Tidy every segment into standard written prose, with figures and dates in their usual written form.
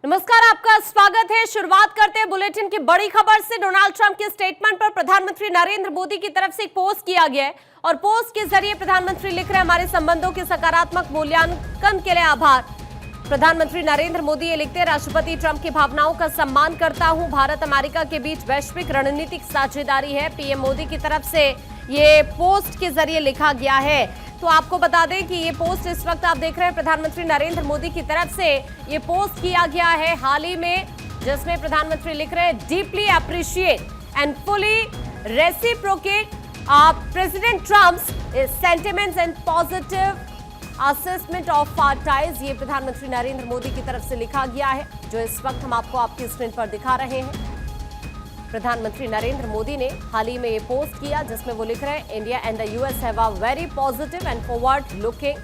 नमस्कार, आपका स्वागत है। शुरुआत करते हैं बुलेटिन की बड़ी खबर से। डोनाल्ड ट्रंप के स्टेटमेंट पर प्रधानमंत्री नरेंद्र मोदी की तरफ से एक पोस्ट किया गया है और पोस्ट के जरिए प्रधानमंत्री लिख रहे हैं, हमारे संबंधों के सकारात्मक मूल्यांकन के लिए आभार। प्रधानमंत्री नरेंद्र मोदी ये लिखते हैं, राष्ट्रपति ट्रंप की भावनाओं का सम्मान करता हूं। भारत अमेरिका के बीच वैश्विक रणनीतिक साझेदारी है। पीएम मोदी की तरफ से ये पोस्ट के जरिए लिखा गया है। तो आपको बता दें कि ये पोस्ट इस वक्त आप देख रहे हैं प्रधानमंत्री नरेंद्र मोदी की तरफ से ये पोस्ट किया गया है हाल ही में, जिसमें प्रधानमंत्री लिख रहे हैं, deeply appreciate and fully reciprocate President Trump's sentiments and positive assessment of our ties. ये प्रधानमंत्री नरेंद्र मोदी की तरफ से लिखा गया है, जो इस वक्त हम आपको आपकी स्क्रीन पर दिखा रहे हैं। प्रधानमंत्री नरेंद्र मोदी ने हाल ही में ये पोस्ट किया, जिसमें वो लिख रहे हैं, India and the US have a very positive and forward looking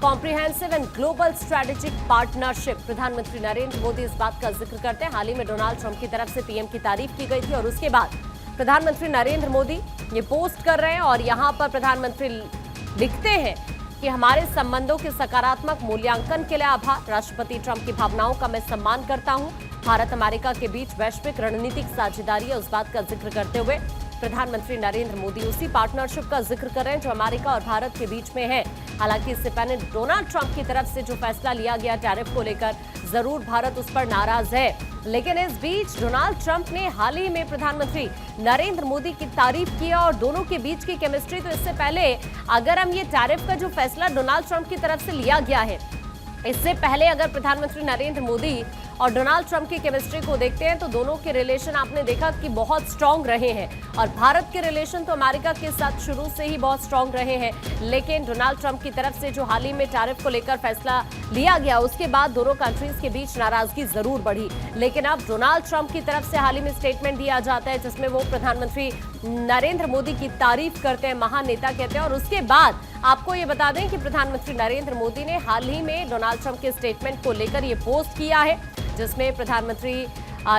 comprehensive and global strategic partnership. प्रधानमंत्री नरेंद्र मोदी इस बात का जिक्र करते हैं, हाल ही में डोनाल्ड ट्रंप की तरफ से पीएम की तारीफ की गई थी और उसके बाद प्रधानमंत्री नरेंद्र मोदी ये पोस्ट कर रहे हैं और यहां पर प्रधानमंत्री लिखते हैं कि हमारे संबंधों के सकारात्मक मूल्यांकन के लिए आभार। राष्ट्रपति ट्रंप की भावनाओं का मैं सम्मान करता हूं। भारत अमेरिका के बीच वैश्विक रणनीतिक साझेदारी है, उस बात का जिक्र करते हुए प्रधानमंत्री नरेंद्र मोदी उसी पार्टनरशिप का जिक्र कर रहे हैं जो अमेरिका और भारत के बीच में है। हालांकि इससे पहले डोनाल्ड ट्रंप की तरफ से जो फैसला लिया गया टैरिफ को लेकर, जरूर भारत उस पर नाराज है, लेकिन इस बीच डोनाल्ड ट्रंप ने हाल ही में प्रधानमंत्री नरेंद्र मोदी की तारीफ की और दोनों के बीच की केमिस्ट्री, तो इससे पहले अगर हम ये टैरिफ का जो फैसला डोनाल्ड ट्रंप की तरफ से लिया गया है, इससे पहले अगर प्रधानमंत्री नरेंद्र मोदी और डोनाल्ड ट्रंप की केमिस्ट्री को देखते हैं तो दोनों के रिलेशन आपने देखा कि बहुत स्ट्रांग रहे हैं और भारत के रिलेशन तो अमेरिका के साथ शुरू से ही बहुत स्ट्रांग रहे हैं। लेकिन डोनाल्ड ट्रंप की तरफ से जो हाल ही में टैरिफ को लेकर फैसला लिया गया, उसके बाद दोनों कंट्रीज के बीच नाराजगी जरूर बढ़ी। लेकिन अब डोनाल्ड ट्रंप की तरफ से हाल ही में स्टेटमेंट दिया जाता है, जिसमें वो प्रधानमंत्री नरेंद्र मोदी की तारीफ करते हैं, महान नेता कहते हैं। और उसके बाद आपको ये बता दें कि प्रधानमंत्री नरेंद्र मोदी ने हाल ही में डोनाल्ड ट्रंप के स्टेटमेंट को लेकर ये पोस्ट किया है, जिसमें प्रधानमंत्री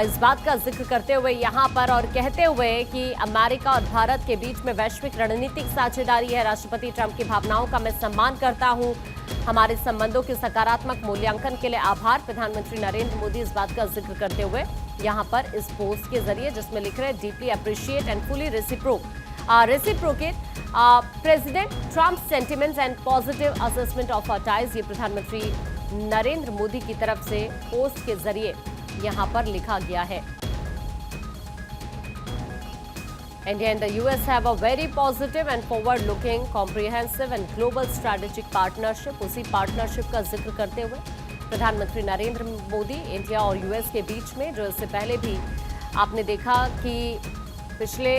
इस बात का जिक्र करते हुए यहां पर और कहते हुए कि अमेरिका और भारत के बीच में वैश्विक रणनीतिक साझेदारी है। राष्ट्रपति ट्रंप की भावनाओं का मैं सम्मान करता हूं। हमारे संबंधों के सकारात्मक मूल्यांकन के लिए आभार। प्रधानमंत्री नरेंद्र मोदी इस बात का जिक्र करते हुए यहां पर इस पोस्ट के जरिए, जिसमें लिख रहे हैं, deeply appreciate and fully reciprocate President Trump sentiments and positive assessment of our ties. ये प्रधानमंत्री नरेंद्र मोदी की तरफ से पोस्ट के जरिए यहां पर लिखा गया है। India and the US have a very positive and forward-looking, comprehensive and global strategic partnership। उसी पार्टनरशिप का जिक्र करते हुए प्रधानमंत्री नरेंद्र मोदी इंडिया और यूएस के बीच में, जो इससे पहले भी आपने देखा कि पिछले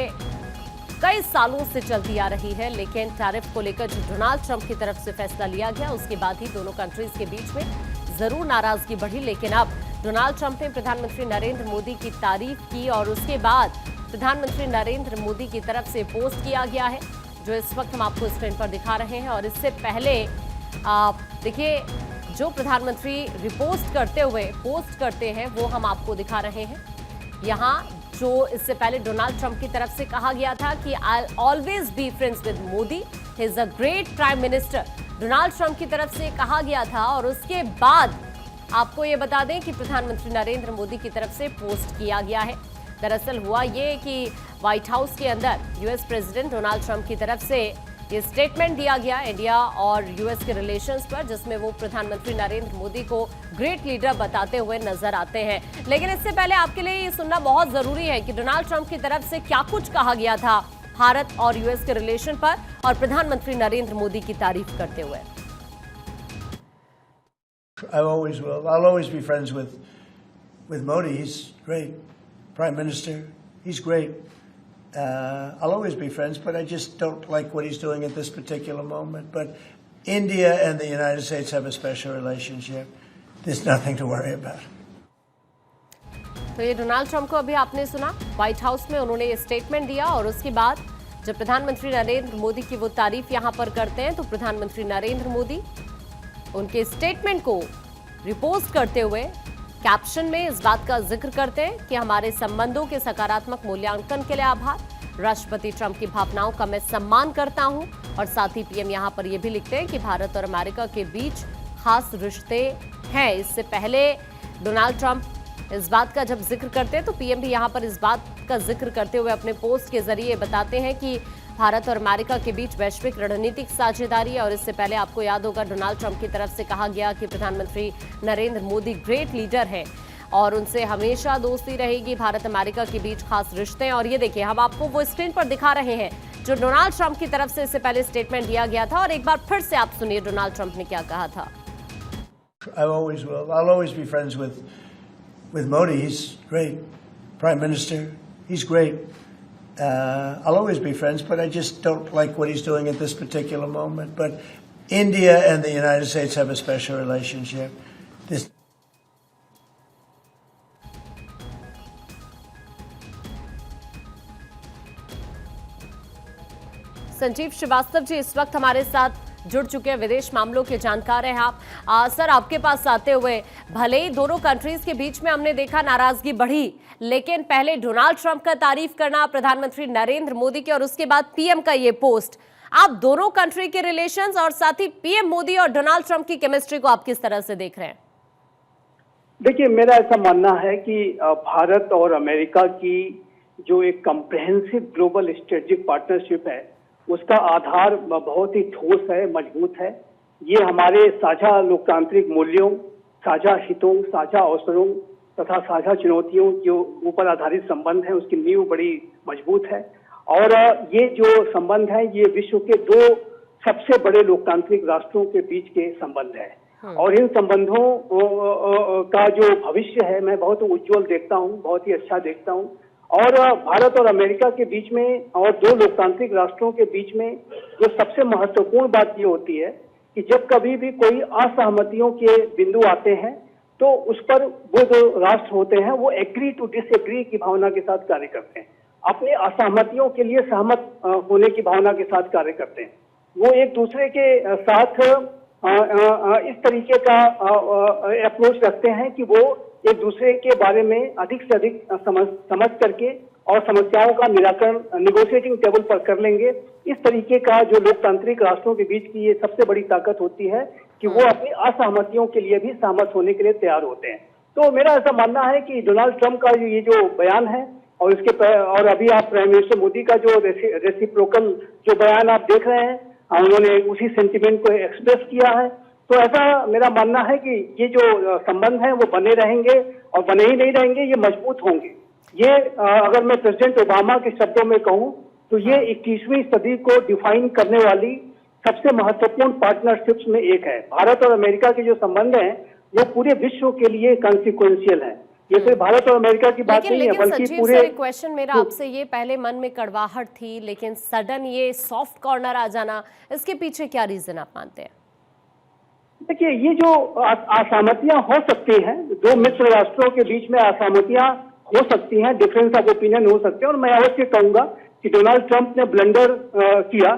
कई सालों से चलती आ रही है, लेकिन टैरिफ को लेकर जो डोनाल्ड ट्रंप की तरफ से फैसला लिया गया, उसके बाद ही दोनों कंट्रीज के बीच में जरूर नाराजगी बढ़ी। लेकिन अब डोनाल्ड ट्रंप ने प्रधानमंत्री नरेंद्र मोदी की तारीफ की और उसके बाद प्रधानमंत्री नरेंद्र मोदी की तरफ से पोस्ट किया गया है, जो इस वक्त हम आपको स्क्रीन पर दिखा रहे हैं। और इससे पहले देखिए, जो प्रधानमंत्री रिपोस्ट करते हुए पोस्ट करते हैं वो हम आपको दिखा रहे हैं। यहाँ जो इससे पहले डोनाल्ड ट्रंप की तरफ से कहा गया था कि I always be friends with Modi, he is a great prime minister. Donald Trump की तरफ से कहा गया था और उसके बाद आपको ये बता दें कि प्रधानमंत्री नरेंद्र मोदी की तरफ से पोस्ट किया गया है। दरअसल हुआ ये कि व्हाइट हाउस के अंदर यूएस प्रेसिडेंट डोनाल्ड ट्रंप की तरफ से ये स्टेटमेंट दिया गया इंडिया और यूएस के रिलेशंस पर, जिसमें वो प्रधानमंत्री नरेंद्र मोदी को ग्रेट लीडर बताते हुए नजर आते हैं। लेकिन इससे पहले आपके लिए ये सुनना बहुत जरूरी है कि डोनाल्ड ट्रंप की तरफ से क्या कुछ कहा गया था भारत और यूएस के रिलेशन पर और प्रधानमंत्री नरेंद्र मोदी की तारीफ करते हुए। I'll always be friends with Modi. He's great prime minister. He's great. I'll always be friends, but I just don't like what he's doing at this particular moment. But India and the United States have a special relationship. There's nothing to worry about. तो ये Donald Trump को अभी आपने सुना, white house में उन्होंने ये statement दिया और उसके बाद जब प्रधानमंत्री नरेंद्र मोदी की वो तारीफ यहां पर करते हैं, तो प्रधानमंत्री नरेंद्र मोदी उनके स्टेटमेंट को रिपोस्ट करते हुए कैप्शन में इस बात का जिक्र करते हैं कि हमारे संबंधों के सकारात्मक मूल्यांकन के लिए आभार। राष्ट्रपति ट्रंप की भावनाओं का मैं सम्मान करता हूं। और साथ ही पीएम यहां पर यह भी लिखते हैं कि भारत और अमेरिका के बीच खास रिश्ते हैं। इससे पहले डोनाल्ड ट्रंप इस बात का जब जिक्र करते हैं तो पीएम भी यहां पर इस बात का जिक्र करते हुए अपने पोस्ट के जरिए बताते हैं कि भारत और अमेरिका के बीच वैश्विक रणनीतिक साझेदारी है। और इससे पहले आपको याद होगा डोनाल्ड ट्रंप की तरफ से कहा गया कि प्रधानमंत्री नरेंद्र मोदी ग्रेट लीडर है और उनसे हमेशा दोस्ती रहेगी। भारत अमेरिका के बीच खास रिश्ते हैं। और ये देखिए, हम आपको वो स्क्रीन पर दिखा रहे हैं जो डोनाल्ड ट्रंप की तरफ से इससे पहले स्टेटमेंट दिया गया था। और एक बार फिर से आप सुनिए डोनाल्ड ट्रंप ने क्या कहा था। I always will. I'll always be friends with Modi. He's great prime minister. He's great. I'll always be friends, but I just don't like what he's doing at this particular moment. But India and the United States have a special relationship. This. Sanjeev Srivastava ji इस वक्त हमारे साथ जुड़ चुके हैं, विदेश मामलों के जानकार हैं आप। सर, आपके पास आते हुए, भले ही दोनों कंट्रीज के बीच में हमने देखा नाराजगी बढ़ी, लेकिन पहले डोनाल्ड ट्रंप का तारीफ करना प्रधानमंत्री नरेंद्र मोदी की और उसके बाद पीएम का ये पोस्ट, आप दोनों कंट्री के रिलेशंस और साथ ही पीएम मोदी और डोनाल्ड ट्रंप की केमिस्ट्री को आप किस तरह से देख रहे हैं? देखिए, मेरा ऐसा मानना है कि भारत और अमेरिका की जो एक कॉम्प्रिहेंसिव ग्लोबल स्ट्रेटेजिक पार्टनरशिप है उसका आधार बहुत ही ठोस है, मजबूत है। ये हमारे साझा लोकतांत्रिक मूल्यों, साझा हितों, साझा अवसरों तथा साझा चुनौतियों के ऊपर आधारित संबंध है, उसकी नींव बड़ी मजबूत है। और ये जो संबंध है ये विश्व के दो सबसे बड़े लोकतांत्रिक राष्ट्रों के बीच के संबंध है। और इन संबंधों का जो भविष्य है मैं बहुत उज्जवल देखता हूँ, बहुत ही अच्छा देखता हूँ। और भारत और अमेरिका के बीच में और दो लोकतांत्रिक राष्ट्रों के बीच में जो सबसे महत्वपूर्ण बात ये होती है कि जब कभी भी कोई असहमतियों के बिंदु आते हैं तो उस पर वो जो राष्ट्र होते हैं वो एग्री टू डिसएग्री की भावना के साथ कार्य करते हैं, अपनी असहमतियों के लिए सहमत होने की भावना के साथ कार्य करते हैं। वो एक दूसरे के साथ इस तरीके का अप्रोच रखते हैं कि वो एक दूसरे के बारे में अधिक से अधिक समझ करके और समस्याओं का निराकरण निगोशिएटिंग टेबल पर कर लेंगे। इस तरीके का जो लोकतांत्रिक राष्ट्रों के बीच की ये सबसे बड़ी ताकत होती है कि वो अपनी असहमतियों के लिए भी सहमत होने के लिए तैयार होते हैं। तो मेरा ऐसा मानना है कि डोनाल्ड ट्रंप का ये जो बयान है और और अभी आप प्राइम मिनिस्टर मोदी का जो रेसिप्रोकल जो बयान आप देख रहे हैं, उन्होंने उसी सेंटिमेंट को एक्सप्रेस किया है। तो ऐसा मेरा मानना है कि ये जो संबंध है वो बने रहेंगे और बने ही नहीं रहेंगे, ये मजबूत होंगे। ये अगर मैं प्रेसिडेंट ओबामा के शब्दों में कहूँ तो ये 21वीं सदी को डिफाइन करने वाली सबसे महत्वपूर्ण पार्टनरशिप्स में एक है। भारत और अमेरिका के जो संबंध हैं वो पूरे विश्व के लिए कॉन्सिक्वेंशियल है। ये सिर्फ भारत और अमेरिका की बात नहीं है बल्कि पूरे। क्वेश्चन मेरा आपसे ये, पहले मन में कड़वाहट थी लेकिन सडन ये सॉफ्ट कॉर्नर आ जाना, इसके पीछे क्या रीजन आप मानते हैं? देखिए, ये जो असहमतियां हो सकती हैं, दो मित्र राष्ट्रों के बीच में असहमतियां हो सकती हैं, डिफरेंस ऑफ ओपिनियन हो सकते हैं। और मैं अवश्य कहूंगा कि डोनाल्ड ट्रंप ने ब्लंडर किया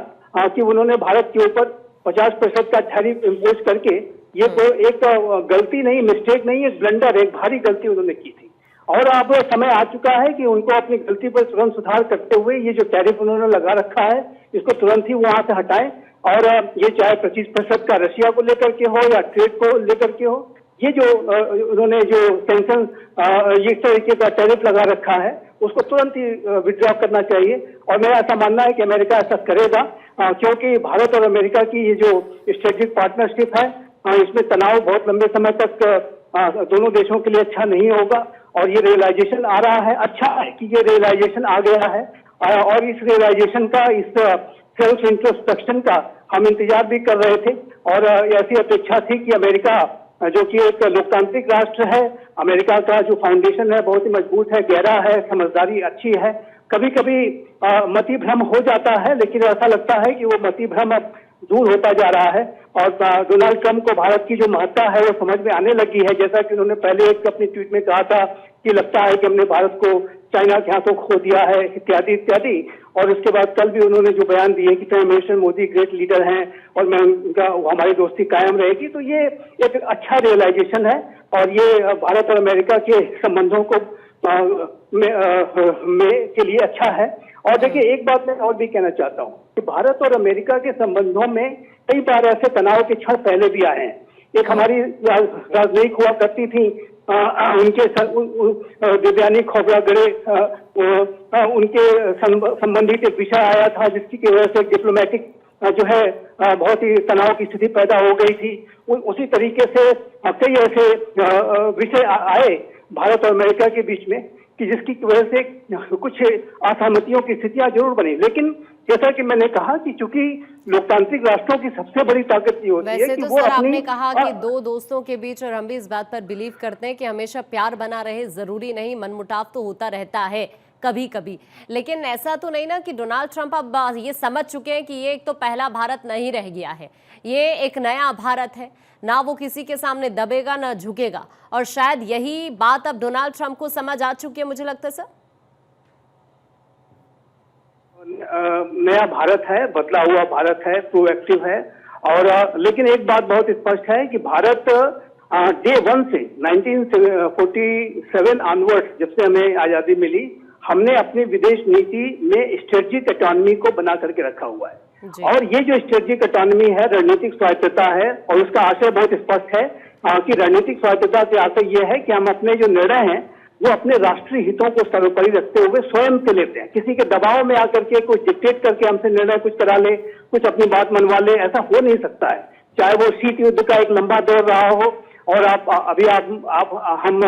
कि उन्होंने भारत के ऊपर 50% का टैरिफ इम्पोज करके, ये तो एक गलती नहीं, मिस्टेक नहीं, एक ब्लंडर, एक भारी गलती उन्होंने की थी। और अब समय आ चुका है कि उनको अपनी गलती पर तुरंत सुधार करते हुए ये जो टैरिफ उन्होंने लगा रखा है इसको तुरंत ही वहां से हटाएं। और ये चाहे 25% का रशिया को लेकर के हो या ट्रेड को लेकर के हो, ये जो उन्होंने जो सैंक्शन ये तरीके का टैरिफ लगा रखा है उसको तुरंत ही विड्रॉ करना चाहिए। और मेरा ऐसा मानना है कि अमेरिका ऐसा करेगा क्योंकि भारत और अमेरिका की ये जो स्ट्रेटेजिक पार्टनरशिप है इसमें तनाव बहुत लंबे समय तक दोनों देशों के लिए अच्छा नहीं होगा। और ये रियलाइजेशन आ रहा है, अच्छा है कि ये रियलाइजेशन आ गया है। और इस रियलाइजेशन का, इस सेल्फ इंट्रोस्पेक्शन का हम इंतजार भी कर रहे थे। और ऐसी अपेक्षा थी कि अमेरिका जो कि एक लोकतांत्रिक राष्ट्र है, अमेरिका का जो फाउंडेशन है बहुत ही मजबूत है, गहरा है, समझदारी अच्छी है। कभी कभी मति भ्रम हो जाता है लेकिन ऐसा लगता है कि वो मति भ्रम अब दूर होता जा रहा है। और डोनाल्ड ट्रंप को भारत की जो महत्ता है वो समझ में आने लगी है। जैसा कि उन्होंने पहले एक अपनी ट्वीट में कहा था कि लगता है कि हमने भारत को चाइना के हाथों खो दिया है, इत्यादि इत्यादि। और उसके बाद कल भी उन्होंने जो बयान दिए कि prime minister Modi great leader हैं और मैं उनका, हमारी दोस्ती कायम रहेगी। तो ये एक अच्छा रियलाइजेशन है और ये भारत और अमेरिका के संबंधों को के लिए अच्छा है। और देखिए, एक बात मैं और भी कहना चाहता हूँ कि भारत और अमेरिका के संबंधों में कई बार ऐसे तनाव के क्षण पहले भी आए हैं। एक हमारी राजनयिक हुआ करती थी उनके दिव्यानी खोबरा गड़े उनके संबंधित एक विषय आया था जिसकी वजह से डिप्लोमेटिक जो है बहुत ही तनाव की स्थिति पैदा हो गई थी। उसी तरीके से कई ऐसे विषय आए भारत और अमेरिका के बीच में कि जिसकी वजह से कुछ असहमतियों की स्थितियां जरूर बनी। लेकिन जैसा कि मैंने कहा कि चूंकि लोकतांत्रिक राष्ट्रों की सबसे बड़ी ताकत ये होती है कि तो वो सर अपनी आपने कहा कि दो दोस्तों के बीच, और हम भी इस बात पर बिलीव करते हैं कि हमेशा प्यार बना रहे, जरूरी नहीं, मनमुटाव तो होता रहता है कभी कभी। लेकिन ऐसा तो नहीं ना कि डोनाल्ड ट्रंप अब ये समझ चुके हैं कि ये एक तो पहला भारत नहीं रह गया है, ये एक नया भारत है, ना वो किसी के सामने दबेगा ना झुकेगा, और शायद यही बात अब डोनाल्ड ट्रंप को समझ आ चुकी है, मुझे लगता है सर। नया भारत है, बदला हुआ भारत है, प्रोएक्टिव है। और लेकिन एक बात बहुत स्पष्ट है कि भारत डे वन से 1947 ऑनवर्ड्स, जब से हमें आजादी मिली, हमने अपनी विदेश नीति में स्ट्रेटेजिक ऑटोनॉमी को बना करके रखा हुआ है। और ये जो स्ट्रेटेजिक ऑटोनॉमी है, रणनीतिक स्वायत्तता है, और उसका आशय बहुत स्पष्ट है कि रणनीतिक स्वायत्तता से आशय ये है कि हम अपने जो निर्णय हैं वो अपने राष्ट्रीय हितों को सर्वोपरि रखते हुए स्वयं से लेते हैं। किसी के दबाव में आकर के कुछ डिक्टेट करके हमसे निर्णय कुछ करा ले, कुछ अपनी बात मनवा ले, ऐसा हो नहीं सकता है। चाहे वो शीत युद्ध का एक लंबा दौर रहा हो, और हम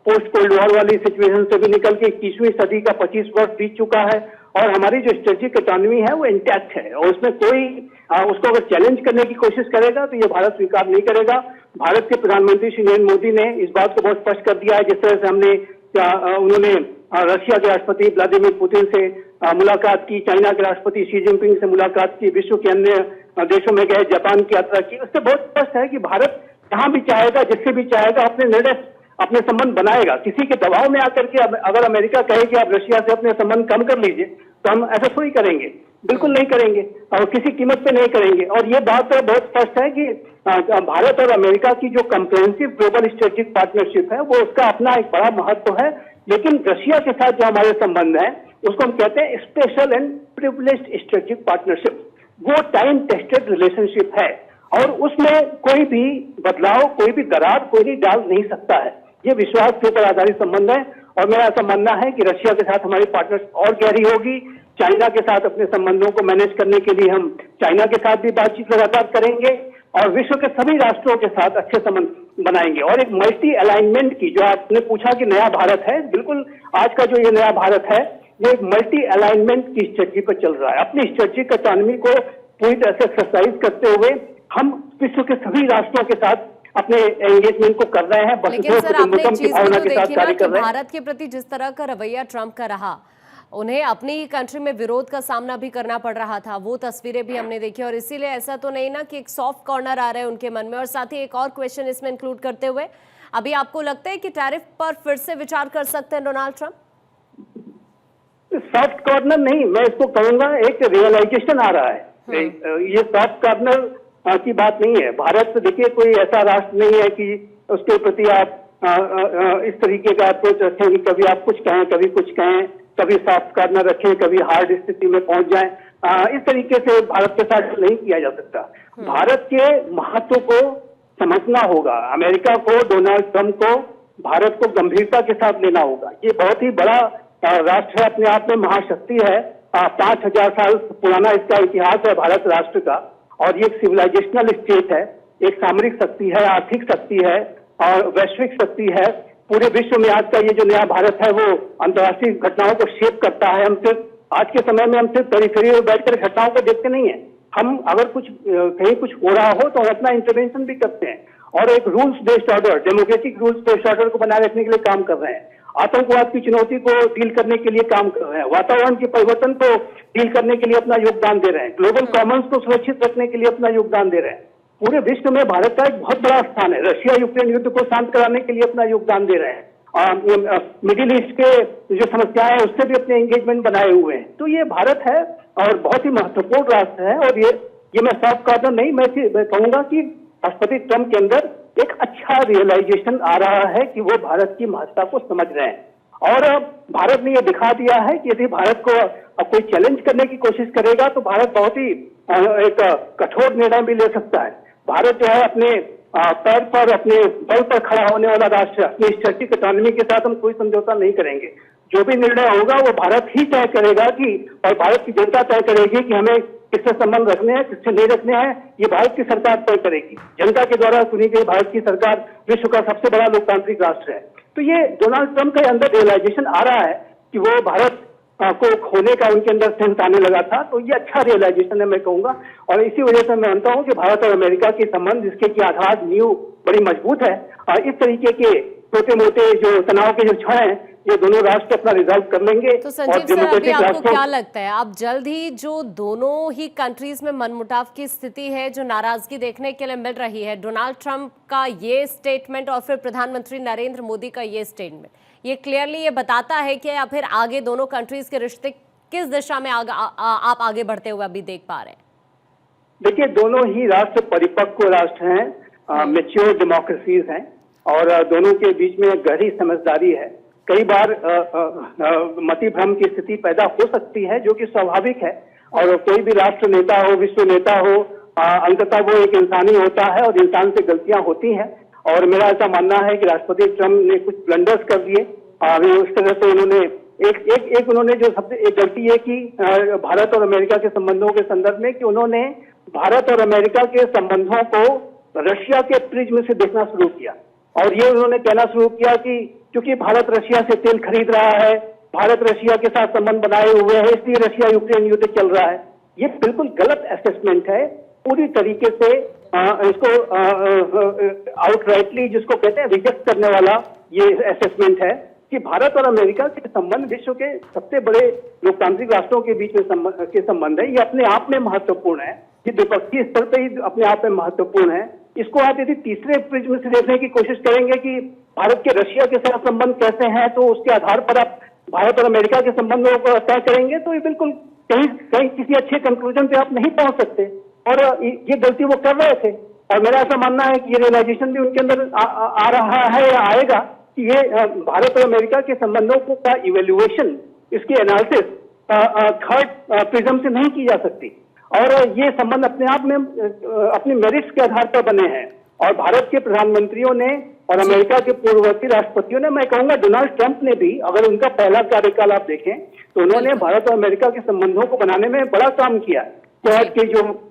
पोस्ट कोल्ड वॉर वाली सिचुएशन से भी निकल के 21वीं सदी का 25 वर्ष बीत चुका है, और हमारी जो स्ट्रेटेजिक इकोनॉमी है वो इंटैक्ट है, और उसमें कोई उसको अगर चैलेंज करने की कोशिश करेगा तो ये भारत स्वीकार नहीं करेगा। भारत के प्रधानमंत्री श्री नरेंद्र मोदी ने इस बात को बहुत स्पष्ट कर दिया है। जिस तरह से उन्होंने रशिया के राष्ट्रपति व्लादिमीर पुतिन से मुलाकात की, चाइना के राष्ट्रपति शी जिनपिंग से मुलाकात की, विश्व के अन्य देशों में गए, जापान की यात्रा की, उससे बहुत स्पष्ट है कि भारत जहां भी चाहेगा, जिससे भी चाहेगा, अपने निर्णय, अपने संबंध बनाएगा। किसी के दबाव में आकर के अगर अमेरिका कहे कि आप रशिया से अपने संबंध कम कर लीजिए, तो हम ऐसा थोड़ी करेंगे, बिल्कुल नहीं करेंगे, और किसी कीमत पे नहीं करेंगे। और ये बात बहुत स्पष्ट है कि भारत और अमेरिका की जो कंप्रेहेंसिव ग्लोबल स्ट्रेटेजिक पार्टनरशिप है वो उसका अपना एक बड़ा महत्व है। लेकिन रशिया के साथ जो हमारे संबंध है उसको हम कहते हैं special and privileged strategic partnership. वो टाइम टेस्टेड रिलेशनशिप है, और उसमें कोई भी बदलाव, कोई भी दरार कोई नहीं डाल नहीं सकता है। ये विश्वास के ऊपर आधारित संबंध है, और मेरा ऐसा मानना है कि रशिया के साथ हमारी पार्टनरशिप और गहरी होगी। चाइना के साथ अपने संबंधों को मैनेज करने के लिए हम चाइना के साथ भी बातचीत लगातार करेंगे, और विश्व के सभी राष्ट्रों के साथ अच्छे संबंध बनाएंगे। और एक मल्टी अलाइनमेंट की, जो आपने पूछा कि नया भारत है, बिल्कुल आज का जो ये नया भारत है ये एक मल्टी अलाइनमेंट की स्ट्रेटजी पर चल रहा है। अपनी स्ट्रेटजिक इकोनॉमी को पूरी तरह से एक्सरसाइज करते हुए हम विश्व के सभी राष्ट्रों के साथ अपने एंगेजमेंट को कर रहे हैं। लेकिन सर आपने एक चीज भी तो देखी ना कि भारत के प्रति जिस तरह का रवैया ट्रंप का रहा, उन्हें अपनी ही कंट्री में विरोध का सामना भी करना पड़ रहा था, वो तस्वीरें भी हमने देखी। और इसीलिए ऐसा तो नहीं ना कि एक सॉफ्ट कॉर्नर आ रहा है उनके मन में। और साथ ही एक और क्वेश्चन इसमें इंक्लूड करते हुए, अभी आपको लगता है कि टैरिफ पर फिर से विचार कर सकते हैं डोनाल्ड ट्रंप? सॉफ्ट कॉर्नर नहीं, मैं इसको कहूंगा एक रियलाइजेशन आ रहा है। ये सॉफ्ट कॉर्नर की बात नहीं है। भारत देखिए कोई ऐसा राष्ट्र नहीं है कि उसके प्रति आप इस तरीके का अप्रोच रखें कि कभी आप कुछ कहें, कभी कुछ कहें, कभी सॉफ्ट कॉर्नर रखें, कभी हार्ड स्थिति में पहुंच जाएं। इस तरीके से भारत के साथ नहीं किया जा सकता। भारत के महत्व को समझना होगा। अमेरिका को, डोनाल्ड ट्रंप को भारत को गंभीरता के साथ लेना होगा। ये बहुत ही बड़ा राष्ट्र है, अपने आप में महाशक्ति है। 5000 साल पुराना इसका इतिहास है भारत राष्ट्र का, और ये एक सिविलाइजेशनल स्टेट है, एक सामरिक शक्ति है, आर्थिक शक्ति है और वैश्विक शक्ति है। पूरे विश्व में आज का ये जो नया भारत है वो अंतर्राष्ट्रीय घटनाओं को शेप करता है। हम सिर्फ आज के समय में हम सिर्फ पेरिफेरी में बैठकर घटनाओं को देखते नहीं है। हम अगर कुछ कहीं कुछ हो रहा हो तो हम अपना इंटरवेंशन भी करते हैं, और एक rules based order, democratic rules based order को बनाए रखने के लिए काम कर रहे हैं। आतंकवाद की चुनौती को डील करने के लिए काम कर रहे हैं। वातावरण के परिवर्तन को डील करने के लिए अपना योगदान दे रहे हैं। ग्लोबल कॉमन्स को सुरक्षित रखने के लिए अपना योगदान दे रहे हैं। पूरे विश्व में भारत का एक बहुत बड़ा स्थान है। रशिया यूक्रेन युद्ध को शांत कराने के लिए अपना योगदान दे रहे हैं। मिडिल ईस्ट के जो समस्याएं हैं उससे भी अपने एंगेजमेंट बनाए हुए हैं। तो ये भारत है और बहुत ही महत्वपूर्ण राष्ट्र है। और ये मैं सॉफ्ट कॉर्नर नहीं, मैं कहूंगा कि राष्ट्रपति ट्रंप के अंदर एक अच्छा रियलाइजेशन आ रहा है कि वो भारत की महत्ता को समझ रहे हैं। और भारत ने ये दिखा दिया है कि यदि भारत को कोई चैलेंज करने की कोशिश करेगा तो भारत बहुत ही एक कठोर निर्णय भी ले सकता है। भारत जो है अपने पैर पर अपने बल पर खड़ा होने वाला राष्ट्र, अपनी स्टैटिक इकोनॉमी के साथ हम कोई समझौता नहीं करेंगे। जो भी निर्णय होगा वो भारत ही तय करेगा कि, और भारत की जनता तय करेगी कि हमें किससे संबंध रखने हैं, किससे नहीं रखने हैं, ये भारत की सरकार तय करेगी। जनता के द्वारा चुनी गई भारत की सरकार विश्व का सबसे बड़ा लोकतांत्रिक राष्ट्र है। तो ये डोनाल्ड ट्रंप के अंदर रियलाइजेशन आ रहा है कि वो भारत को खोने का उनके अंदर सेंस आने लगा था। तो ये अच्छा रियलाइजेशन है मैं कहूंगा, और इसी वजह से मैं मानता हूं कि भारत और अमेरिका के संबंध, जिसके की आधार नींव बड़ी मजबूत है, और इस तरीके के छोटे मोटे जो तनाव के जो क्षण हैं, ये दोनों राष्ट्र अपना रिजॉल्व कर लेंगे। तो संजीव सर, अभी आपको क्या लगता है, अब जल्द ही जो दोनों ही कंट्रीज में मनमुटाव की स्थिति है, जो नाराजगी देखने के लिए मिल रही है, डोनाल्ड ट्रंप का ये स्टेटमेंट और फिर प्रधानमंत्री नरेंद्र मोदी का ये स्टेटमेंट, ये क्लियरली ये बताता है कि या फिर आगे दोनों कंट्रीज के रिश्ते किस दिशा में आप आगे बढ़ते हुए अभी देख पा रहे हैं? देखिए, दोनों ही राष्ट्र परिपक्व राष्ट्र हैं, मैच्योर डेमोक्रेसीज हैं, और दोनों के बीच में गहरी समझदारी है। कई बार मति भ्रम की स्थिति पैदा हो सकती है, जो कि स्वाभाविक है, और कोई भी राष्ट्र नेता हो, विश्व नेता हो, अंततः वो एक इंसानी होता है और इंसान से गलतियां होती हैं। और मेरा ऐसा मानना है कि राष्ट्रपति ट्रंप ने कुछ ब्लंडर्स कर दिए। अभी उस तरह से उन्होंने एक उन्होंने जो सबसे एक गलती है कि भारत और अमेरिका के संबंधों के संदर्भ में, कि उन्होंने भारत और अमेरिका के संबंधों को रशिया के प्रिज्म से देखना शुरू किया, और ये उन्होंने कहना शुरू किया कि क्योंकि भारत रशिया से तेल खरीद रहा है, भारत रशिया के साथ संबंध बनाए हुए है, इसलिए रशिया यूक्रेन युद्ध चल रहा है। ये बिल्कुल गलत असेसमेंट है, पूरी तरीके से इसको आउटराइटली, जिसको कहते हैं रिजेक्ट करने वाला ये असेसमेंट है कि भारत और अमेरिका के संबंध विश्व के सबसे बड़े लोकतांत्रिक राष्ट्रों के बीच में के संबंध है। ये अपने आप में महत्वपूर्ण है, ये द्विपक्षीय स्तर पर ही अपने आप में महत्वपूर्ण है। इसको आप यदि तीसरे प्रिज्म से देखने की कोशिश करेंगे कि भारत के रशिया के साथ संबंध कैसे हैं, तो उसके आधार पर आप भारत और अमेरिका के संबंधों को तय करेंगे, तो ये बिल्कुल कहीं किसी अच्छे कंक्लूजन पे आप नहीं पहुंच सकते, और ये गलती वो कर रहे थे। और मेरा ऐसा मानना है कि ये रियलाइजेशन भी उनके अंदर आ रहा है या आएगा कि ये भारत और अमेरिका के संबंधों को का इवेल्युएशन, इसकी एनालिसिस थर्ड प्रिज्म से नहीं की जा सकती, और ये संबंध अपने आप में अपने मेरिट्स के आधार पर बने हैं। और भारत के प्रधानमंत्रियों ने और अमेरिका के पूर्ववर्ती राष्ट्रपतियों ने, मैं कहूंगा डोनाल्ड ट्रंप ने भी, अगर उनका पहला कार्यकाल आप देखें तो उन्होंने भारत और अमेरिका के संबंधों को बनाने में बड़ा काम किया। क्वाड के जो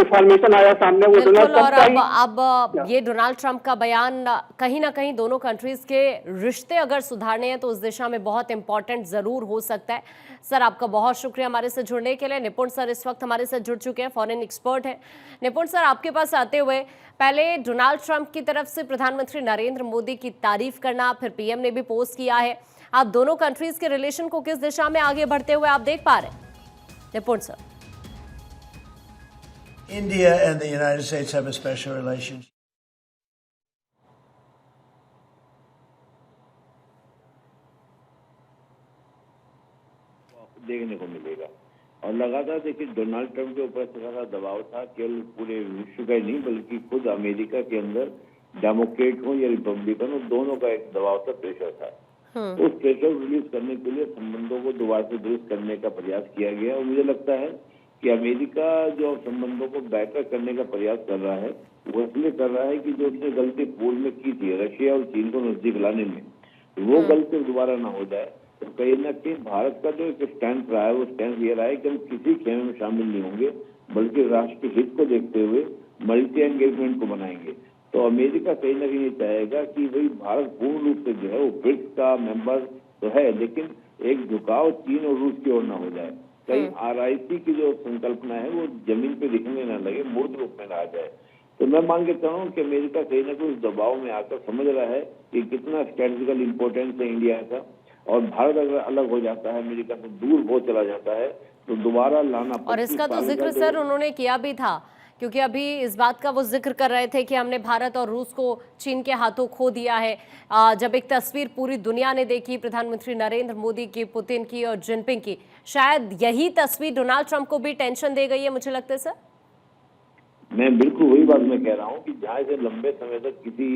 फॉर्मेशन आया सामने, वो डोनाल्ड ट्रंप का ही। अब ये डोनाल्ड ट्रंप का बयान कहीं ना कहीं दोनों कंट्रीज के रिश्ते अगर सुधारने हैं तो उस दिशा में बहुत इंपॉर्टेंट जरूर हो सकता है। सर, आपका बहुत शुक्रिया हमारे से जुड़ने के लिए। निपुण सर इस वक्त हमारे साथ जुड़ चुके हैं, फॉरेन एक्सपर्ट हैं। निपुण सर, आपके पास आते हुए पहले डोनाल्ड ट्रंप की तरफ से प्रधानमंत्री नरेंद्र मोदी की तारीफ करना, फिर पीएम ने भी पोस्ट किया है, आप दोनों कंट्रीज के रिलेशन को किस दिशा में आगे बढ़ते हुए आप देख पा रहे हैं? निपुण sir. India and the United States have a special relationship. देखने को मिलेगा, और लगातार देखिए डोनाल्ड ट्रंप के ऊपर ऐसा दबाव था, केवल पूरे विश्व का ही नहीं बल्कि खुद अमेरिका के अंदर डेमोक्रेट हो या रिपब्लिकन हो, दोनों का एक दबाव था, प्रेशर था। उस प्रेशर रिलीज करने के लिए संबंधों को दोबारा से दुरुस्त करने का प्रयास किया गया, और मुझे लगता है कि अमेरिका जो संबंधों को बेहतर करने का प्रयास कर रहा है, वो इसलिए कर रहा है कि जो उसने गलती पूर्व में की थी रशिया और चीन को नजदीक लाने में, वो गलती दोबारा ना हो जाए। तो कहीं ना कहीं भारत का जो एक स्टैंड रहा है, वो स्टैंड ये रहा है कि हम किसी खेमे में शामिल नहीं होंगे, बल्कि राष्ट्र के हित को देखते हुए मल्टी एंगेजमेंट को बनाएंगे। तो अमेरिका कहीं ना कहीं चाहेगा कि भाई भारत पूर्ण रूप से जो है वो ब्रिक्स का मेंबर तो है, लेकिन एक झुकाव चीन और रूस की ओर न हो जाए। कहीं RIC की जो संकल्पना है वो जमीन पे दिखने न लगे, मूर्त रूप में ना आ जाए। तो मैं मान के चल रहा हूँ कि अमेरिका कहीं ना कहीं उस दबाव में आकर समझ रहा है कि कितना स्ट्रेटेजिकल इंपॉर्टेंस है इंडिया का, और भारत अगर अलग हो जाता है, अमेरिका से दूर हो चला जाता है, तो दोबारा लाना। और इसका तो जिक्र सर उन्होंने किया भी था, क्योंकि अभी इस बात का वो जिक्र कर रहे थे कि हमने भारत और रूस को चीन के हाथों खो दिया है। जब एक तस्वीर पूरी दुनिया ने देखी प्रधानमंत्री नरेंद्र मोदी की, पुतिन की और जिनपिंग की, शायद यही तस्वीर डोनाल्ड ट्रंप को भी टेंशन दे गई है, मुझे लगता है सर। मैं बिल्कुल वही बात मैं कह रहा हूँ कि जहाँ से लंबे समय तक किसी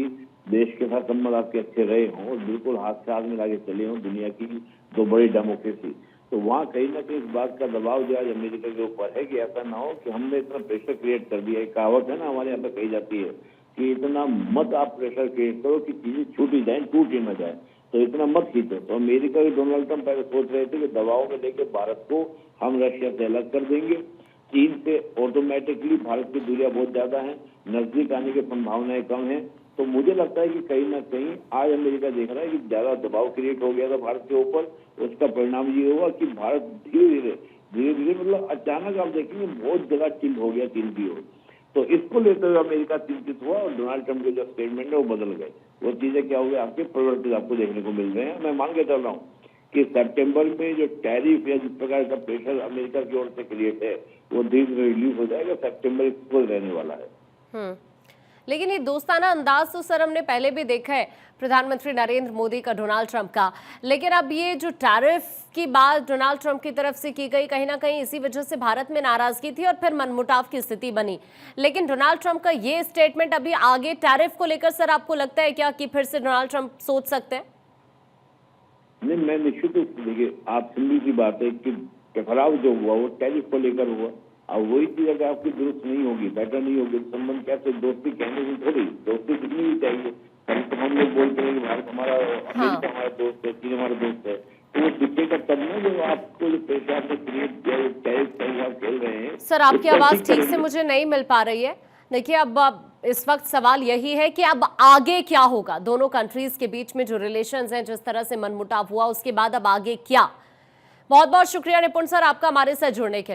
देश के साथ संबंध आपके अच्छे रहे हों और बिल्कुल हाथ से हाथ मिला के चले हों दुनिया की दो बड़ी डेमोक्रेसी, तो वहाँ कहीं ना कहीं इस बात का दबाव जो आज अमेरिका के ऊपर है कि ऐसा ना हो कि हमने इतना प्रेशर क्रिएट कर दिया। एक कहावत है ना हमारे यहाँ पे कही जाती है कि इतना मत आप प्रेशर क्रिएट करो कि चीजें छूट ही जाए, टूट ही ना जाए, तो इतना मत खींचो। तो अमेरिका के डोनाल्ड ट्रंप पहले सोच रहे थे कि दबाव में लेके भारत को हम रशिया से अलग कर देंगे, चीन से ऑटोमेटिकली भारत की दूरियां बहुत ज्यादा हैं, नजदीक आने की संभावनाएं कम है। तो मुझे लगता है कि कहीं ना कहीं आज अमेरिका देख रहा है कि ज्यादा दबाव क्रिएट हो गया था भारत के ऊपर। उसका परिणाम ये होगा कि भारत धीरे धीरे मतलब अचानक आप देखेंगे बहुत जगह चिल्ड हो गया चीन की ओर। तो इसको लेते हुए अमेरिका चिंतित हुआ और डोनाल्ड ट्रंप के जो स्टेटमेंट है वो बदल गए। वो चीजें क्या हुई आपके परिवर्तित आपको देखने को मिल रहे हैं। मैं मान के चल रहा हूँ कि सितंबर में जो टैरिफ या जिस प्रकार का प्रेशर अमेरिका की ओर से क्रिएट है वो धीरे धीरे रिलीज हो जाएगा। सितंबर फुल रहने वाला है। लेकिन ये दोस्ताना अंदाज तो सर हमने पहले भी देखा है प्रधानमंत्री नरेंद्र मोदी का, डोनाल्ड ट्रंप का। लेकिन अब ये जो टैरिफ की बात डोनाल्ड ट्रंप की तरफ से की गई, कहीं ना कहीं इसी वजह से भारत में नाराजगी थी और फिर मनमुटाव की स्थिति बनी। लेकिन डोनाल्ड ट्रंप का ये स्टेटमेंट अभी आगे टैरिफ को लेकर सर आपको लगता है क्या कि फिर से डोनाल्ड ट्रंप सोच सकते हैं? नहीं, मैं निश्चित रूप से देखिए आप सिंपली सी बात है कि टकराव जो हुआ वो टैरिफ को लेकर हुआ। अब वही चीज अगर आपकी दुरुस्त नहीं होगी, बेटर नहीं होगी, संबंध कैसे दोस्ती कहने की थोड़ी, दोस्ती कितनी भी चाहिए। कभी तो हम लोग बोलते हैं कि भारत हमारा अमेरिका हमारा दोस्त है, चीन हमारा दोस्त है, तो वो दिखेगा तब ना जो आपको जो पैसे आपने क्रिएट किया टैरिफ आप खेल रहे हैं। सर आपकी आवाज ठीक से मुझे नहीं मिल पा रही है। देखिए अब इस वक्त सवाल यही है कि अब आगे क्या होगा दोनों कंट्रीज के बीच में जो रिलेशंस हैं, जिस तरह से मनमुटाव हुआ उसके बाद अब आगे क्या। बहुत बहुत शुक्रिया निपुण सर आपका हमारे साथ जुड़ने के लिए।